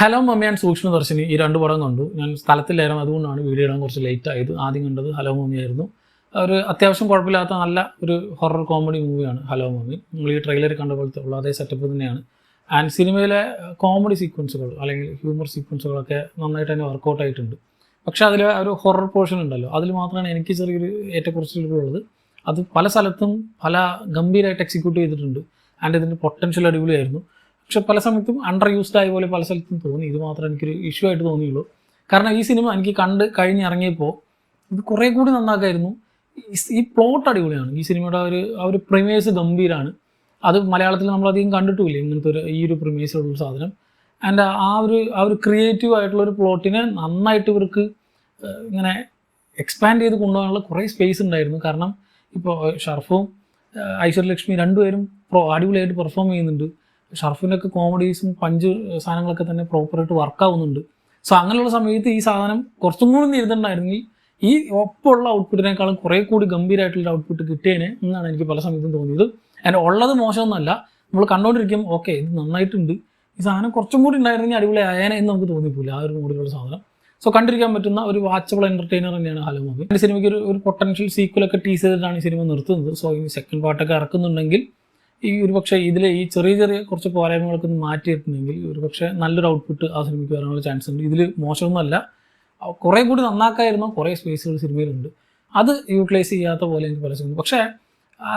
Hello mummy and Sookshmadarshini ഈ രണ്ട് പടം കണ്ടു. ഞാൻ സ്ഥലത്തിലായിരുന്നു, അതുകൊണ്ടാണ് വീഡിയോ ഇടാൻ കുറച്ച് ലേറ്റ് ആയത്. ആദ്യം കണ്ടത് ഹലോ മമ്മി ആയിരുന്നു. ഒരു അത്യാവശ്യം കുഴപ്പമില്ലാത്ത നല്ല ഒരു ഹൊറർ കോമഡി മൂവിയാണ് ഹലോ മമ്മി. നമ്മൾ ഈ ട്രെയിലർ കണ്ട പോലത്തെ ഉള്ള അതേ സെറ്റപ്പ് തന്നെയാണ്. ആൻഡ് സിനിമയിലെ കോമഡി സീക്വൻസുകൾ അല്ലെങ്കിൽ ഹ്യൂമർ സീക്വൻസുകളൊക്കെ നന്നായിട്ട് തന്നെ വർക്കൗട്ട് ആയിട്ടുണ്ട്. പക്ഷേ അതിൽ ഒരു ഹൊറർ പോർഷൻ ഉണ്ടല്ലോ, അതിൽ മാത്രമാണ് എനിക്ക് ചെറിയൊരു ഏറ്റക്കുറച്ചിലുള്ളത്. അത് പല സ്ഥലത്തും പല ഗംഭീരമായിട്ട് എക്സിക്യൂട്ട് ചെയ്തിട്ടുണ്ട്. ആൻഡ് ഇതിൻ്റെ പൊട്ടൻഷ്യൽ അടിപൊളിയായിരുന്നു. പക്ഷെ പല സമയത്തും അണ്ടർ യൂസ്ഡ് ആയ പോലെ പല സ്ഥലത്തും തോന്നി. ഇത് മാത്രമേ എനിക്കൊരു ഇഷ്യൂ ആയിട്ട് തോന്നിയുള്ളൂ. കാരണം ഈ സിനിമ എനിക്ക് കഴിഞ്ഞിറങ്ങിയപ്പോൾ ഇത് കുറേ കൂടി നന്നാക്കായിരുന്നു. ഈ പ്ലോട്ട് അടിപൊളിയാണ്. ഈ സിനിമയുടെ ആ ഒരു പ്രിമേഴ്സ് ഗംഭീരമാണ്. അത് മലയാളത്തിൽ നമ്മളധികം കണ്ടിട്ടുമില്ല ഇങ്ങനത്തെ ഈ ഒരു പ്രിമേഴ്സുള്ള സാധനം. ആൻഡ് ആ ഒരു ക്രിയേറ്റീവ് ആയിട്ടുള്ളൊരു പ്ലോട്ടിനെ നന്നായിട്ട് ഇവർക്ക് ഇങ്ങനെ എക്സ്പാൻഡ് ചെയ്ത് കൊണ്ടുപോകാനുള്ള കുറേ സ്പേസ് ഉണ്ടായിരുന്നു. കാരണം ഇപ്പോൾ ഷർഫും ഐശ്വര്യലക്ഷ്മി രണ്ടുപേരും അടിപൊളിയായിട്ട് പെർഫോം ചെയ്യുന്നുണ്ട്. ഷർഫിൻ്റെയൊക്കെ കോമഡീസും പഞ്ച് സാധനങ്ങളൊക്കെ തന്നെ പ്രോപ്പറായിട്ട് വർക്കാവുന്നുണ്ട്. സോ അങ്ങനെയുള്ള സമയത്ത് ഈ സാധനം കുറച്ചും കൂടി ഇരുന്നുണ്ടായിരുന്നെങ്കിൽ ഈ ഒപ്പമുള്ള ഔട്ട്പുട്ടിനേക്കാളും കുറേ കൂടി ഗംഭീരമായിട്ടുള്ള ഔട്ട്പുട്ട് കിട്ടിയേനെ എന്നാണ് എനിക്ക് പല സമയത്തും തോന്നിയത്. ആൻഡ് ഉള്ളത് മോശമൊന്നുമല്ല, നമ്മൾ കണ്ടുകൊണ്ടിരിക്കും ഓക്കെ ഇത് നന്നായിട്ടുണ്ട്, ഈ സാധനം കുറച്ചും കൂടി ഉണ്ടായിരുന്നെങ്കിൽ അടിപൊളി ആയേനെ എന്ന് നമുക്ക് തോന്നിപ്പോയില്ല ആ ഒരു മോഡിലുള്ള സാധനം. സോ കണ്ടിരിക്കാൻ പറ്റുന്ന ഒരു വാച്ചബിൾ എൻ്റർടൈനർ തന്നെയാണ് ഹലോ മൂവി. ഈ സിനിമയ്ക്ക് ഒരു പൊട്ടൻഷ്യൽ സീക്വലൊക്കെ ടീസ് ചെയ്തിട്ടാണ് ഈ സിനിമ നിർത്തുന്നത്. സോ ഈ സെക്കൻഡ് പാർട്ടൊക്കെ ഇറക്കുന്നുണ്ടെങ്കിൽ ഈ ഒരു പക്ഷേ ഇതിൽ ഈ ചെറിയ കുറച്ച് പോരായ്മകളൊക്കെ ഒന്ന് മാറ്റിയിട്ടുണ്ടെങ്കിൽ ഒരു പക്ഷേ നല്ലൊരു ഔട്ട്പുട്ട് ആ സിനിമയ്ക്ക് വരാനുള്ള ചാൻസ് ഉണ്ട്. ഇതിൽ മോശമൊന്നുമല്ല, കുറേ കൂടി നന്നാക്കായിരുന്നു. കുറേ സ്പേസുകൾ സിനിമയിലുണ്ട്, അത് യൂട്ടിലൈസ് ചെയ്യാത്ത പോലെ എനിക്ക് പല സിനിമ. പക്ഷേ ആ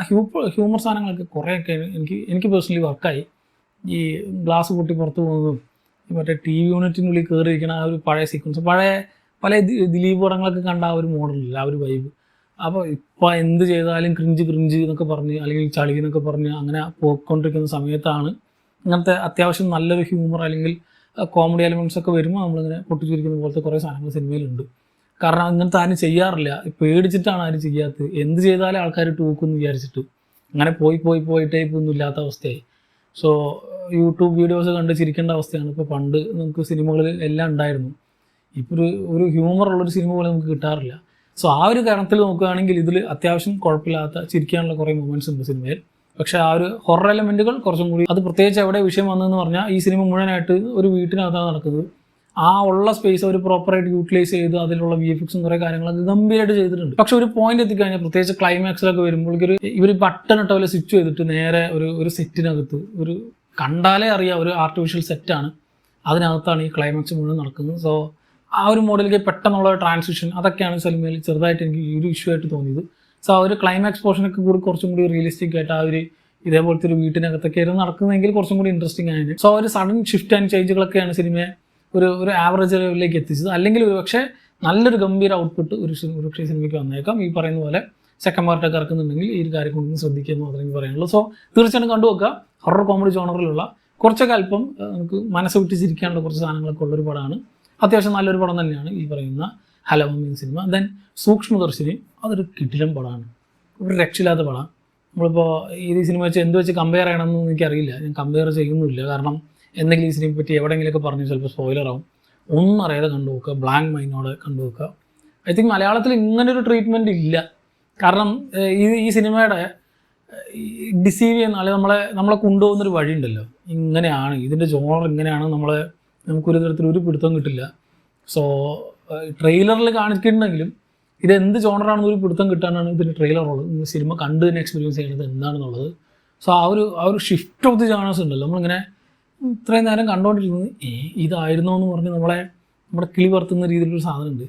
ഹ്യൂമർ സാധനങ്ങളൊക്കെ കുറേയൊക്കെ എനിക്ക് പേഴ്സണലി വർക്കായി. ഈ ഗ്ലാസ് പൊട്ടി പുറത്ത് പോകുന്നതും മറ്റേ TV യൂണിറ്റിനുള്ളിൽ കയറിയിരിക്കുന്ന ആ ഒരു പഴയ സീക്വൻസ്, പല ദിലീപ് പടങ്ങളൊക്കെ കണ്ട ആ ഒരു മോഡലില്ല, ആ ഒരു വൈബ്. അപ്പോൾ ഇപ്പോൾ എന്ത് ചെയ്താലും ക്രിഞ്ച് എന്നൊക്കെ പറഞ്ഞ് അല്ലെങ്കിൽ ചളി എന്നൊക്കെ പറഞ്ഞ് അങ്ങനെ പോയിക്കൊണ്ടിരിക്കുന്ന സമയത്താണ് ഇങ്ങനത്തെ അത്യാവശ്യം നല്ലൊരു ഹ്യൂമർ അല്ലെങ്കിൽ കോമഡി എലമെൻറ്റ്സ് ഒക്കെ വരുമ്പോൾ നമ്മളിങ്ങനെ പൊട്ടിച്ചിരിക്കുന്ന പോലത്തെ കുറേ സാധനങ്ങൾ സിനിമയിലുണ്ട്. കാരണം ഇങ്ങനത്തെ ആരും ചെയ്യാറില്ല, പേടിച്ചിട്ടാണ് ആരും ചെയ്യാത്തത്. എന്ത് ചെയ്താലും ആൾക്കാർ ടൂക്കുമെന്ന് വിചാരിച്ചിട്ട് അങ്ങനെ പോയിട്ടേ ഇപ്പോൾ ഒന്നും ഇല്ലാത്ത അവസ്ഥയായി. സോ യൂട്യൂബ് വീഡിയോസ് കണ്ട് ചിരിക്കേണ്ട അവസ്ഥയാണ്. ഇപ്പോൾ പണ്ട് നമുക്ക് സിനിമകളിൽ എല്ലാം ഉണ്ടായിരുന്നു, ഇപ്പോൾ ഒരു ഹ്യൂമർ ഉള്ളൊരു സിനിമ പോലെ നമുക്ക് കിട്ടാറില്ല. സോ ആ ഒരു കാരണത്തിൽ നോക്കുകയാണെങ്കിൽ ഇതിൽ അത്യാവശ്യം കുഴപ്പമില്ലാത്ത ചിരിക്കാനുള്ള കുറേ മൊമെൻറ്റ്സ് ഉണ്ട് സിനിമയിൽ. പക്ഷേ ആ ഒരു ഹൊറർ എലമെൻറ്റുകൾ കുറച്ചും കൂടി, അത് പ്രത്യേകിച്ച് എവിടെ വിഷയം വന്നതെന്ന് പറഞ്ഞാൽ ഈ സിനിമ മുഴുവനായിട്ട് ഒരു വീട്ടിനകത്താണ് നടക്കുന്നത്. ആ ഉള്ള സ്പേസ് അവർ പ്രോപ്പറായിട്ട് യൂട്ടിലൈസ് ചെയ്ത് അതിലുള്ള VFXും കുറേ കാര്യങ്ങളൊക്കെ ഗംഭീരമായിട്ട് ചെയ്തിട്ടുണ്ട്. പക്ഷേ ഒരു പോയിന്റ് എത്തിക്കഴിഞ്ഞാൽ പ്രത്യേകിച്ച് ക്ലൈമാക്സിലൊക്കെ വരുമ്പോഴേക്കൊരു ഇവർ ബട്ടൺ ഇട്ട പോലെ സ്വിച്ച് ചെയ്തിട്ട് നേരെ ഒരു സെറ്റിനകത്ത് ഒരു കണ്ടാലേ അറിയാം ഒരു ആർട്ടിഫിഷ്യൽ സെറ്റാണ്, അതിനകത്താണ് ഈ ക്ലൈമാക്സ് മുഴുവൻ നടക്കുന്നത്. സോ ആ ഒരു മോഡലിലേക്ക് പെട്ടെന്നുള്ള ട്രാൻസിഷൻ അതൊക്കെയാണ് സിനിമയിൽ ചെറുതായിട്ട് എനിക്ക് ഈ ഒരു ഇഷ്യൂ ആയിട്ട് തോന്നിയത്. സോ ആ ഒരു ക്ലൈമാക്സ് പോർഷനൊക്കെ കൂടി കുറച്ചും കൂടി റിയലിസ്റ്റിക് ആയിട്ട് ആ ഒരു ഇതേപോലത്തെ ഒരു വീട്ടിനകത്തൊക്കെ ആയിരുന്നു നടക്കുന്നതെങ്കിൽ കുറച്ചും കൂടി ഇൻട്രസ്റ്റിംഗ് ആയിരുന്നു. സോ ഒരു സഡൻ ഷിഫ്റ്റ് ആൻഡ് ചേഞ്ചുകളൊക്കെയാണ് സിനിമയെ ഒരു ആവറേജ് ലെവലിലേക്ക് എത്തിച്ചത്. അല്ലെങ്കിൽ ഒരു പക്ഷേ നല്ലൊരു ഗംഭീര ഔട്ട്പുട്ട് ഒരു പക്ഷേ സിനിമയ്ക്ക് വന്നേക്കാം. ഈ പറയുന്ന പോലെ സെക്കൻഡ് പാർട്ടൊക്കെ ഇറക്കുന്നുണ്ടെങ്കിൽ ഈ ഒരു കാര്യം കൊണ്ടൊന്ന് ശ്രദ്ധിക്കുക എന്ന് മാത്രമേ പറയാനുള്ളൂ. സോ തീർച്ചയായിട്ടും കണ്ടുവെക്കുക. ഹൊറർ കോമഡി ജോണറിലുള്ള കുറച്ചൊക്കെ അല്പം നമുക്ക് മനസ്സ് വിട്ടിച്ചിരിക്കാനുള്ള കുറച്ച് സാധനങ്ങളൊക്കെ ഉള്ളൊരു പടമാണ്. അത്യാവശ്യം നല്ലൊരു പടം തന്നെയാണ് ഈ പറയുന്ന hello mummy cinema. Then Sookshmadarshini, അതൊരു കിടിലൻ പടമാണ്, ഒരു രക്ഷയില്ലാത്ത പടം. നമ്മളിപ്പോൾ ഈ സിനിമ വെച്ച് എന്ത് വെച്ച് കമ്പയർ ചെയ്യണമെന്ന് എനിക്കറിയില്ല, ഞാൻ കമ്പയർ ചെയ്യുന്നില്ല. കാരണം എന്തെങ്കിലും ഈ സിനിമയെ പറ്റി എവിടെയെങ്കിലുമൊക്കെ പറഞ്ഞ് ചിലപ്പോൾ സ്പോയിലറാവും. ഒന്നും അറിയാതെ കണ്ടുവെക്കുക, ബ്ലാങ്ക് മൈൻഡോടെ കണ്ടുവെക്കുക. ഐ തിങ്ക് മലയാളത്തിൽ ഇങ്ങനൊരു ട്രീറ്റ്മെൻറ്റ് ഇല്ല. കാരണം ഈ സിനിമയുടെ ഡിസീവ് ചെയ്യുന്ന അല്ലെങ്കിൽ നമ്മളെ കൊണ്ടുപോകുന്നൊരു വഴിയുണ്ടല്ലോ, ഇങ്ങനെയാണ് ഇതിൻ്റെ ജോണർ, ഇങ്ങനെയാണ് നമുക്കൊരു തരത്തിൽ ഒരു പിടുത്തം കിട്ടില്ല. സോ ട്രെയിലറിൽ കാണിക്കുന്നുണ്ടെങ്കിലും ഇതെന്ത് ജോണറാണെന്ന് ഒരു പിടുത്തം കിട്ടാനാണ് ഇതിൻ്റെ ട്രെയിലറുള്ളത്. സിനിമ കണ്ട് തന്നെ എക്സ്പീരിയൻസ് ചെയ്യുന്നത് എന്താണെന്നുള്ളത്. സോ ആ ഒരു ഷിഫ്റ്റ് ഓഫ് ദി ജോണേഴ്സ് ഉണ്ടല്ലോ, നമ്മളിങ്ങനെ ഇത്രയും നേരം കണ്ടുകൊണ്ടിരിക്കുന്നത് ഇതായിരുന്നോ എന്ന് പറഞ്ഞ് നമ്മുടെ കിളി പറത്തുന്ന രീതിയിലൊരു സാധനമുണ്ട്.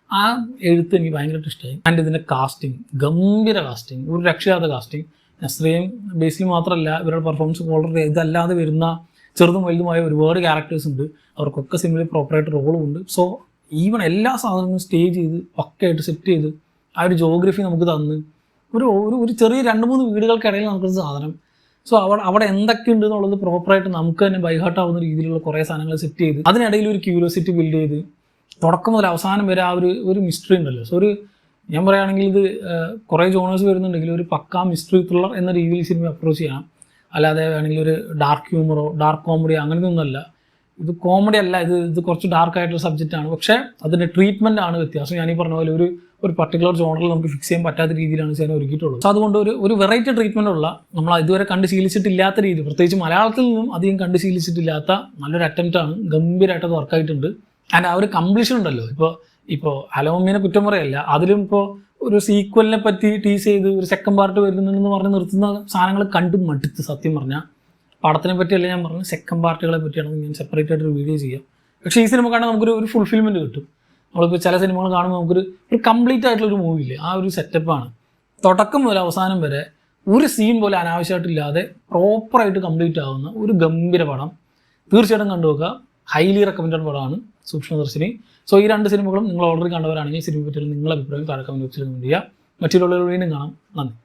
ആ എഴുത്ത് എനിക്ക് ഭയങ്കരമായിട്ട് ഇഷ്ടമായി. ആൻഡ് ഇതിൻ്റെ കാസ്റ്റിംഗ്, ഗംഭീര കാസ്റ്റിംഗ്, ഒരു രക്ഷയില്ലാത്ത കാസ്റ്റിംഗ്. നസ്രിയയും ബേസിലും മാത്രമല്ല, ഇവരുടെ പെർഫോമൻസ് വളരെ ഇതല്ലാതെ വരുന്ന ചെറുതും വലുതുമായ ഒരുപാട് ക്യാരക്ടേഴ്സ് ഉണ്ട്. അവർക്കൊക്കെ സിനിമയിൽ പ്രോപ്പറായിട്ട് റോളും ഉണ്ട്. സോ ഈവൻ എല്ലാ സാധനങ്ങളും സ്റ്റേജ് ചെയ്ത് പക്കയായിട്ട് സെറ്റ് ചെയ്ത് ആ ഒരു ജോഗ്രഫി നമുക്ക് തന്ന് ഒരു ചെറിയ 2-3 വീടുകൾക്കിടയിൽ നമുക്കൊരു സാധനം. സോ അവിടെ എന്തൊക്കെ ഉണ്ട് എന്നുള്ളത് പ്രോപ്പറായിട്ട് നമുക്ക് തന്നെ ബൈഹാർട്ട് ആവുന്ന രീതിയിലുള്ള കുറേ സാധനങ്ങൾ സെറ്റ് ചെയ്ത് അതിനിടയിൽ ഒരു ക്യൂരിയോസിറ്റി ബിൽഡ് ചെയ്ത് തുടക്കം മുതൽ അവസാനം വരെ ആ ഒരു മിസ്റ്ററി ഉണ്ടല്ലോ. സോ ഞാൻ പറയുകയാണെങ്കിൽ ഇത് കുറേ ജോണേഴ്സ് വരുന്നുണ്ടെങ്കിൽ ഒരു പക്കാ മിസ്റ്ററി ത്രില്ലർ എന്ന രീതിയിൽ സിനിമ അപ്രോച്ച് ചെയ്യണം. അല്ലാതെ വേണമെങ്കിൽ ഒരു ഡാർക്ക് ഹ്യൂമറോ ഡാർക്ക് കോമഡിയോ അങ്ങനത്തെ ഒന്നുമല്ല. ഇത് കോമഡി അല്ല, ഇത് കുറച്ച് ഡാർക്കായിട്ടുള്ള സബ്ജക്റ്റാണ്. പക്ഷേ അതിൻ്റെ ട്രീറ്റ്മെൻ്റ് ആണ് വ്യത്യാസം. ഞാനീ പറഞ്ഞ പോലെ ഒരു പർട്ടിക്കുലർ ജോണറിൽ നമുക്ക് ഫിക്സ് ചെയ്യാൻ പറ്റാത്ത രീതിയിലാണ് സേന ഒരുക്കിയിട്ടുള്ളത്. സോ അതുകൊണ്ട് ഒരു വെറൈറ്റി ട്രീറ്റ്മെൻ്റ് ഉള്ള നമ്മൾ ഇതുവരെ കണ്ട് ശീലിച്ചിട്ടില്ലാത്ത രീതി, പ്രത്യേകിച്ച് മലയാളത്തിൽ നിന്നും അധികം കണ്ട് ശീലിച്ചിട്ടില്ലാത്ത നല്ലൊരു അറ്റംപ്റ്റാണ്. ഗംഭീരമായിട്ട് അത് വർക്കായിട്ടുണ്ട്. ആൻഡ് ആ ഒരു കംപ്ലീഷൻ ഉണ്ടല്ലോ, ഇപ്പോൾ ഹലോ മമ്മീനെ കുറ്റം പറയല്ല, അതിലും ഇപ്പോൾ ഒരു സീക്വലിനെ പറ്റി ടീസ് ചെയ്ത് ഒരു സെക്കൻഡ് പാർട്ട് വരുന്നുണ്ടെന്ന് പറഞ്ഞ് നിർത്തുന്ന സാധനങ്ങൾ കണ്ടും മടുത്ത്. സത്യം പറഞ്ഞാൽ പടത്തിനെ പറ്റിയല്ല ഞാൻ പറഞ്ഞു, സെക്കൻഡ് പാർട്ടുകളെ പറ്റിയാണെങ്കിൽ ഞാൻ സെപ്പറേറ്റ് ആയിട്ടൊരു വീഡിയോ ചെയ്യാം. പക്ഷേ ഈ സിനിമ കാണാൻ നമുക്കൊരു ഫുൾഫിൽമെൻറ്റ് കിട്ടും. നമ്മളിപ്പോൾ ചില സിനിമകൾ കാണുമ്പോൾ ഒരു കംപ്ലീറ്റ് ആയിട്ടുള്ളൊരു മൂവിയില്ലേ, ആ ഒരു സെറ്റപ്പാണ്. തുടക്കം മുതൽ അവസാനം വരെ ഒരു സീൻ പോലെ അനാവശ്യമായിട്ടില്ലാതെ പ്രോപ്പറായിട്ട് കംപ്ലീറ്റ് ആവുന്ന ഒരു ഗംഭീര പടം. തീർച്ചയായിട്ടും കണ്ടുനോക്കുക. ഹൈലി റെക്കമെൻഡഡ് പടമാണ് സൂക്ഷ്മദർശിനി. സോ ഈ 2 സിനിമകളും നിങ്ങൾ ഓൾറെഡി കണ്ടവരാണെങ്കിൽ സിനിമയെ പറ്റിയുള്ള നിങ്ങളുടെ അഭിപ്രായം താഴെ കമന്റ് ബോക്സിൽ കമന്റ് ചെയ്യുക. മറ്റുള്ളവരുടെ വീണ്ടും കാണാം. നന്ദി.